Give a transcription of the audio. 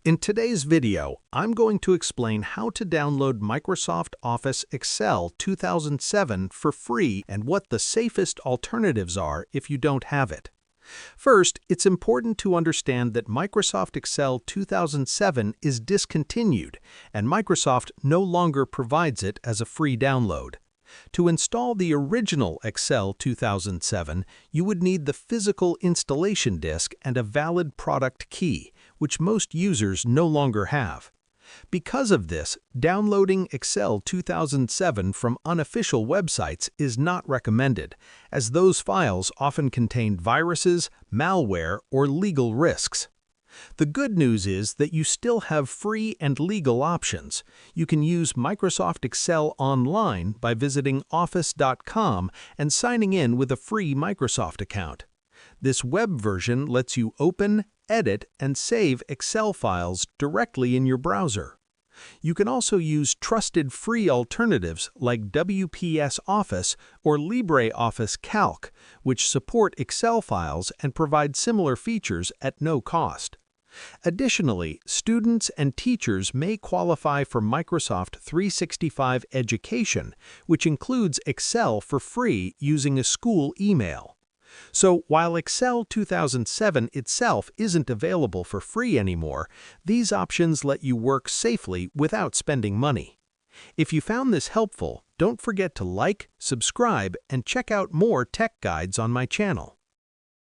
In today's video, I'm going to explain how to download Microsoft Office Excel 2007 for free and what the safest alternatives are if you don't have it. First, it's important to understand that Microsoft Excel 2007 is discontinued, and Microsoft no longer provides it as a free download. To install the original Excel 2007, you would need the physical installation disk and a valid product key, which most users no longer have. Because of this, downloading Excel 2007 from unofficial websites is not recommended, as those files often contain viruses, malware, or legal risks. The good news is that you still have free and legal options. You can use Microsoft Excel online by visiting office.com and signing in with a free Microsoft account. This web version lets you open, edit, and save Excel files directly in your browser. You can also use trusted free alternatives like WPS Office or LibreOffice Calc, which support Excel files and provide similar features at no cost. Additionally, students and teachers may qualify for Microsoft 365 Education, which includes Excel for free using a school email. So, while Excel 2007 itself isn't available for free anymore, these options let you work safely without spending money. If you found this helpful, don't forget to like, subscribe, and check out more tech guides on my channel.